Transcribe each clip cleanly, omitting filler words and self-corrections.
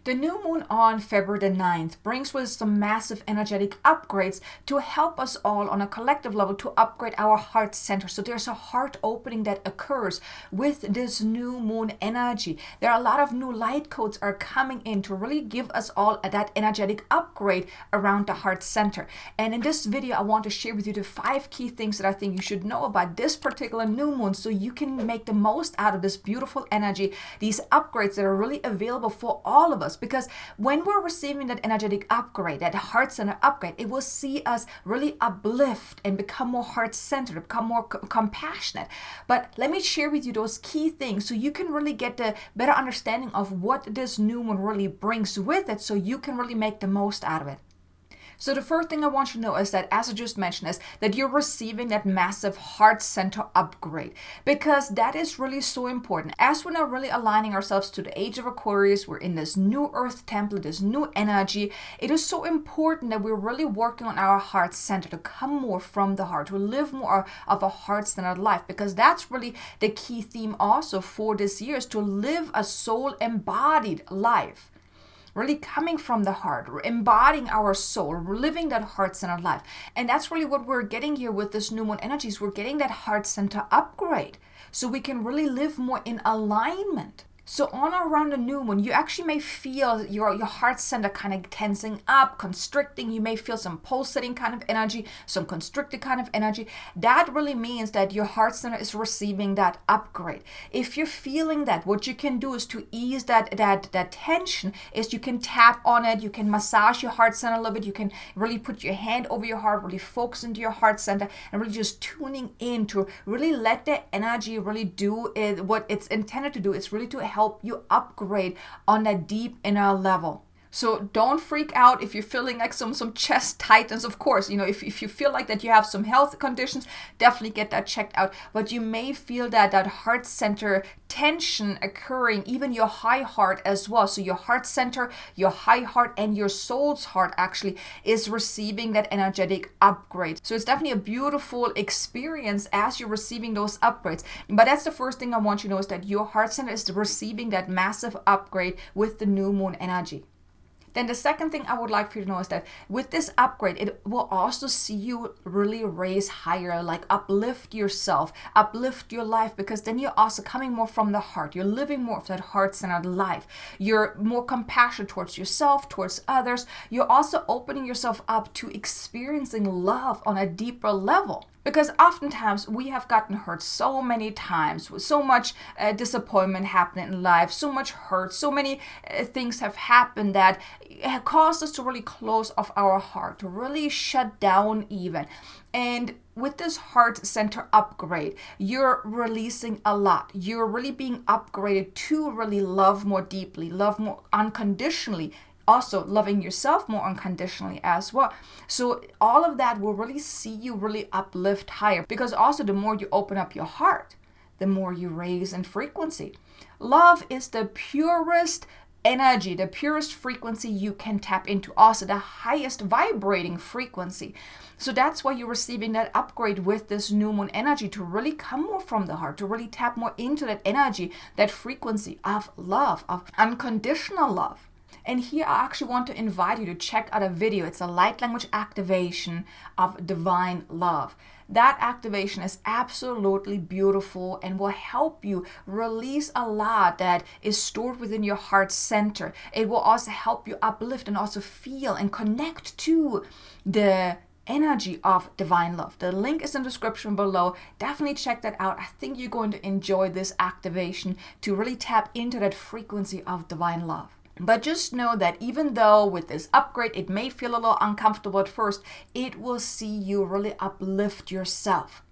The new moon on February the 9th brings with some massive energetic upgrades to help us all on a collective level to upgrade our heart center. So there's a heart opening that occurs with this new moon energy. There are a lot of new light codes are coming in to really give us all that energetic upgrade around the heart center. And in this video, I want to share with you the 5 key things that I think you should know about this particular new moon so you can make the most out of this beautiful energy, these upgrades that are really available for all of us. Because when we're receiving that energetic upgrade, that heart center upgrade, it will see us really uplift and become more heart-centered, become more compassionate. But let me share with you those key things so you can really get the better understanding of what this new moon really brings with it so you can really make the most out of it. So the first thing I want you to know is that, as I just mentioned, is that you're receiving that massive heart center upgrade, because that is really so important. As we're now really aligning ourselves to the age of Aquarius, we're in this new earth template, this new energy. It is so important that we're really working on our heart center to come more from the heart, to live more of a heart-centered life, because that's really the key theme also for this year, is to live a soul-embodied life. Really coming from the heart, embodying our soul, living that heart-centered life. And that's really what we're getting here with this new moon energies. We're getting that heart center upgrade so we can really live more in alignment. So on or around the new moon, you actually may feel your heart center kind of tensing up, constricting. You may feel some pulsating kind of energy, some constricted kind of energy. That really means that your heart center is receiving that upgrade. If you're feeling that, what you can do is to ease that tension is you can tap on it. You can massage your heart center a little bit. You can really put your hand over your heart, really focus into your heart center and really just tuning in to really let the energy really do what it's intended to do. It's really to help you upgrade on that deep inner level. So don't freak out if you're feeling like some chest tightness. Of course, if you feel like that you have some health conditions, definitely get that checked out. But you may feel that heart center tension occurring, even your high heart as well. So your heart center, your high heart, and your soul's heart actually is receiving that energetic upgrade. So it's definitely a beautiful experience as you're receiving those upgrades. But that's the first thing I want you to know, is that your heart center is receiving that massive upgrade with the new moon energy. Then the second thing I would like for you to know is that with this upgrade, it will also see you really raise higher, like uplift yourself, uplift your life, because then you're also coming more from the heart. You're living more of that heart-centered life. You're more compassionate towards yourself, towards others. You're also opening yourself up to experiencing love on a deeper level. Because oftentimes we have gotten hurt so many times, with so much disappointment happening in life, so much hurt, so many things have happened that have caused us to really close off our heart, to really shut down even. And with this heart center upgrade, you're releasing a lot. You're really being upgraded to really love more deeply, love more unconditionally. Also loving yourself more unconditionally as well. So all of that will really see you really uplift higher, because also the more you open up your heart, the more you raise in frequency. Love is the purest energy, the purest frequency you can tap into, also the highest vibrating frequency. So that's why you're receiving that upgrade with this new moon energy, to really come more from the heart, to really tap more into that energy, that frequency of love, of unconditional love. And here I actually want to invite you to check out a video. It's a light language activation of divine love. That activation is absolutely beautiful and will help you release a lot that is stored within your heart center. It will also help you uplift and also feel and connect to the energy of divine love. The link is in the description below. Definitely check that out. I think you're going to enjoy this activation to really tap into that frequency of divine love. But just know that even though with this upgrade, it may feel a little uncomfortable at first, it will see you really uplift yourself.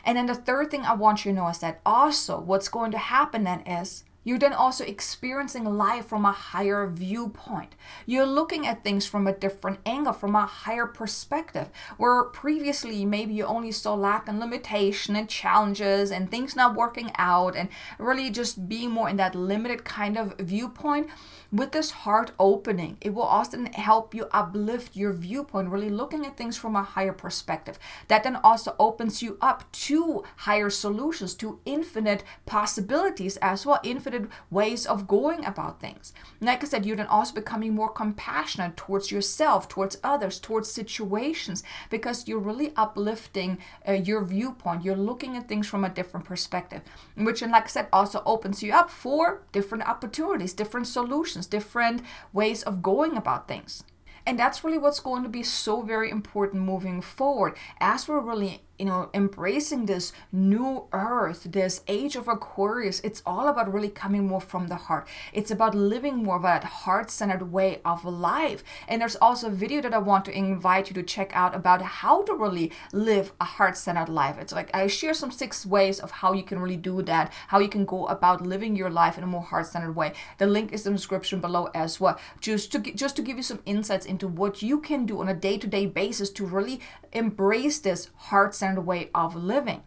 And then the third thing I want you to know is that also what's going to happen then is you're then also experiencing life from a higher viewpoint. You're looking at things from a different angle, from a higher perspective, where previously maybe you only saw lack and limitation and challenges and things not working out and really just being more in that limited kind of viewpoint. With this heart opening, it will also help you uplift your viewpoint, really looking at things from a higher perspective. That then also opens you up to higher solutions, to infinite possibilities as well, infinite heart-centered ways of going about things. Like I said, you're then also becoming more compassionate towards yourself, towards others, towards situations, because you're really uplifting your viewpoint. You're looking at things from a different perspective, which, and like I said, also opens you up for different opportunities, different solutions, different ways of going about things. And that's really what's going to be so very important moving forward as we're really, embracing this new earth, this age of Aquarius. It's all about really coming more from the heart. It's about living more of that heart-centered way of life. And there's also a video that I want to invite you to check out about how to really live a heart-centered life. It's like I share some 6 ways of how you can really do that, how you can go about living your life in a more heart-centered way. The link is in the description below as well, just to give you some insights into what you can do on a day-to-day basis to really embrace this heart-centered way of living.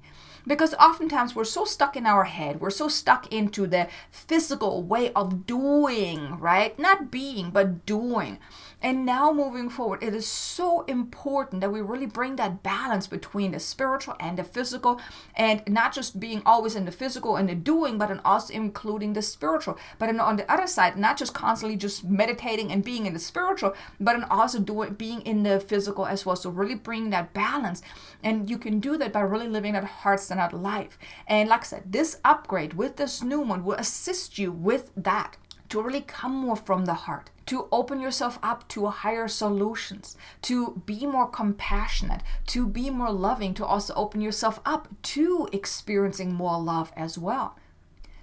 Because oftentimes we're so stuck in our head, we're so stuck into the physical way of doing, right? Not being, but doing. And now moving forward, it is so important that we really bring that balance between the spiritual and the physical, and not just being always in the physical and the doing, but also including the spiritual. But on the other side, not just constantly just meditating and being in the spiritual, but also being in the physical as well. So really bringing that balance. And you can do that by really living that heart-centered life. And like I said, this upgrade with this new moon will assist you with that, to really come more from the heart, to open yourself up to higher solutions, to be more compassionate, to be more loving, to also open yourself up to experiencing more love as well.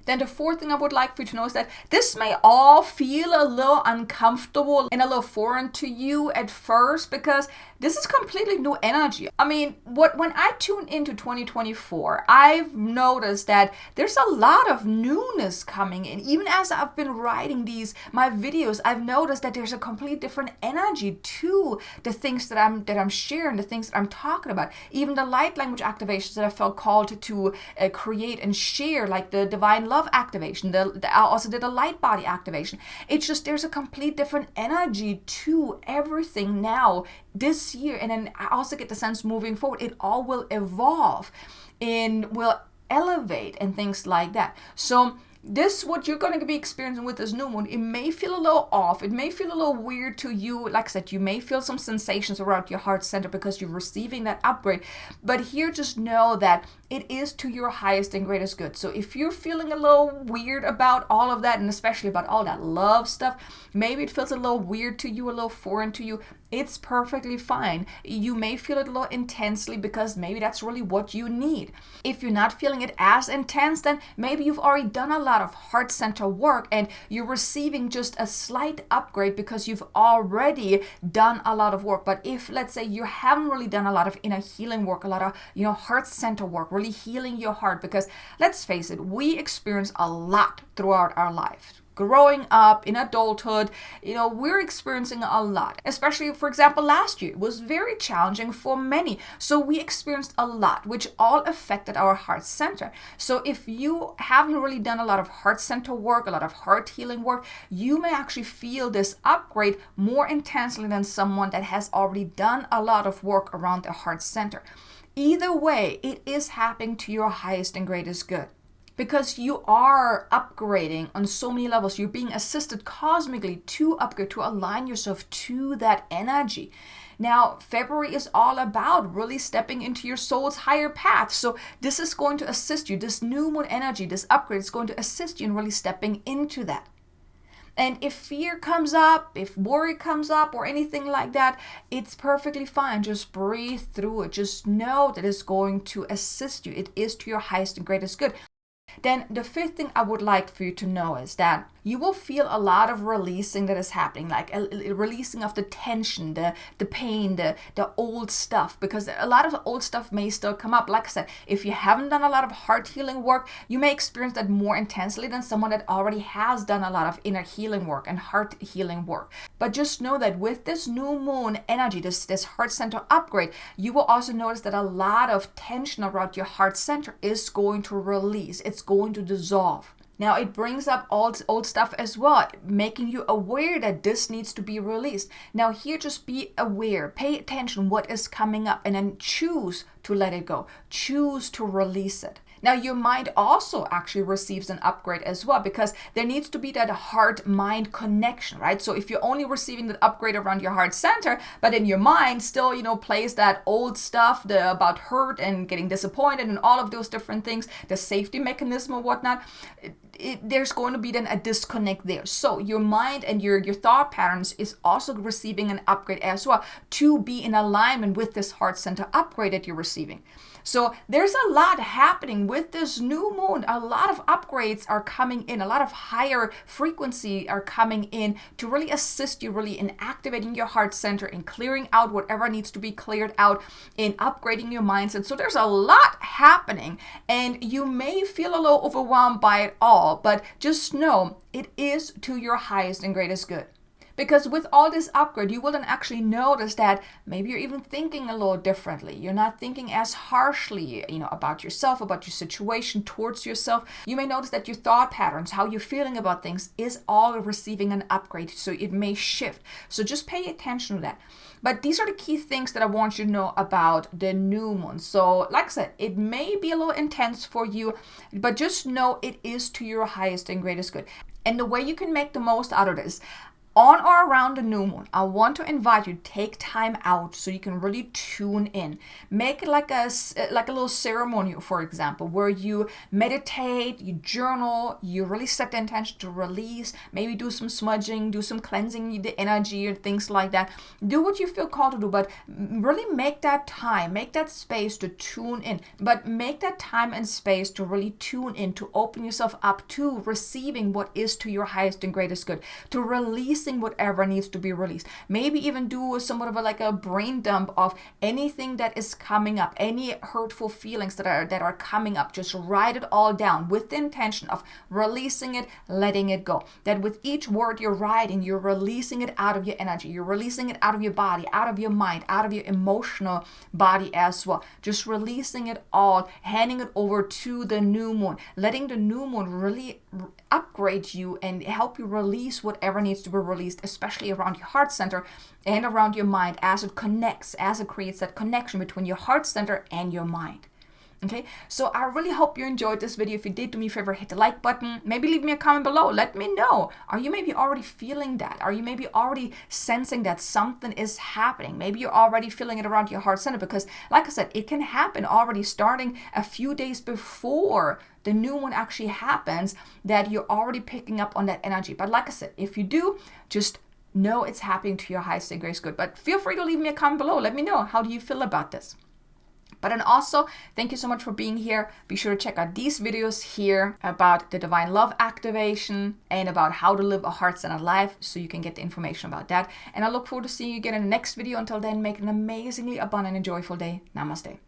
Then the 4th thing I would like for you to know is that this may all feel a little uncomfortable and a little foreign to you at first, because this is completely new energy. I mean, when I tune into 2024, I've noticed that there's a lot of newness coming in. Even as I've been writing my videos, I've noticed that there's a complete different energy to the things that I'm sharing, the things that I'm talking about. Even the light language activations that I felt called to create and share, like the divine love activation, I also did a light body activation. It's just there's a complete different energy to everything now this year. And then I also get the sense moving forward, it all will evolve and will elevate and things like that. So this, what you're going to be experiencing with this new moon, it may feel a little off. It may feel a little weird to you. Like I said, you may feel some sensations around your heart center because you're receiving that upgrade. But here, just know that it is to your highest and greatest good. So if you're feeling a little weird about all of that, and especially about all that love stuff, maybe it feels a little weird to you, a little foreign to you, it's perfectly fine. You may feel it a little intensely because maybe that's really what you need. If you're not feeling it as intense, then maybe you've already done a lot of heart center work and you're receiving just a slight upgrade because you've already done a lot of work. But if, let's say, you haven't really done a lot of inner healing work, a lot of, heart center work, really healing your heart, because let's face it, we experience a lot throughout our life. Growing up in adulthood, we're experiencing a lot, especially, for example, last year was very challenging for many. So we experienced a lot, which all affected our heart center. So if you haven't really done a lot of heart center work, a lot of heart healing work, you may actually feel this upgrade more intensely than someone that has already done a lot of work around the heart center. Either way, it is happening to your highest and greatest good. Because you are upgrading on so many levels. You're being assisted cosmically to upgrade, to align yourself to that energy. Now, February is all about really stepping into your soul's higher path. So this is going to assist you. This new moon energy, this upgrade is going to assist you in really stepping into that. And if fear comes up, if worry comes up or anything like that, it's perfectly fine. Just breathe through it. Just know that it's going to assist you. It is to your highest and greatest good. Then the 5th thing I would like for you to know is that you will feel a lot of releasing that is happening, like a releasing of the tension, the pain, the old stuff, because a lot of the old stuff may still come up. Like I said, if you haven't done a lot of heart healing work, you may experience that more intensely than someone that already has done a lot of inner healing work and heart healing work. But just know that with this new moon energy, this heart center upgrade, you will also notice that a lot of tension around your heart center is going to release. It's going to dissolve. Now, it brings up old stuff as well, making you aware that this needs to be released. Now, here, just be aware, pay attention what is coming up, and then choose to let it go. Choose to release it. Now, your mind also actually receives an upgrade as well, because there needs to be that heart-mind connection, right? So if you're only receiving that upgrade around your heart center, but in your mind still, plays that old stuff about hurt and getting disappointed and all of those different things, the safety mechanism or whatnot, there's going to be then a disconnect there. So your mind and your thought patterns is also receiving an upgrade as well to be in alignment with this heart center upgrade that you're receiving. So there's a lot happening with this new moon. A lot of upgrades are coming in. A lot of higher frequency are coming in to really assist you really in activating your heart center and clearing out whatever needs to be cleared out, in upgrading your mindset. So there's a lot happening, and you may feel a little overwhelmed by it all, but just know it is to your highest and greatest good. Because with all this upgrade, you will then actually notice that maybe you're even thinking a little differently. You're not thinking as harshly, about yourself, about your situation, towards yourself. You may notice that your thought patterns, how you're feeling about things, is all receiving an upgrade. So it may shift. So just pay attention to that. But these are the key things that I want you to know about the new moon. So like I said, it may be a little intense for you, but just know it is to your highest and greatest good. And the way you can make the most out of this, on or around the new moon, I want to invite you to take time out so you can really tune in. Make it like a little ceremony, for example, where you meditate, you journal, you really set the intention to release, maybe do some smudging, do some cleansing the energy or things like that. Do what you feel called to do, but really make that time, make that space to tune in, but make that time and space to really tune in, to open yourself up to receiving what is to your highest and greatest good, to release whatever needs to be released. Maybe even do somewhat of a brain dump of anything that is coming up, any hurtful feelings that are coming up. Just write it all down with the intention of releasing it, letting it go. That with each word you're writing, you're releasing it out of your energy. You're releasing it out of your body, out of your mind, out of your emotional body as well. Just releasing it all, handing it over to the new moon, letting the new moon really upgrade you and help you release whatever needs to be released, especially around your heart center and around your mind, as it connects, as it creates that connection between your heart center and your mind. Okay, so I really hope you enjoyed this video. If you did, do me a favor, hit the like button. Maybe leave me a comment below. Let me know. Are you maybe already feeling that? Are you maybe already sensing that something is happening? Maybe you're already feeling it around your heart center, because like I said, it can happen already starting a few days before the new one actually happens, that you're already picking up on that energy. But like I said, if you do, just know it's happening to your highest and greatest good. But feel free to leave me a comment below. Let me know, how do you feel about this? But then also, thank you so much for being here. Be sure to check out these videos here about the divine love activation and about how to live a heart-centered life, so you can get the information about that. And I look forward to seeing you again in the next video. Until then, make an amazingly abundant and joyful day. Namaste.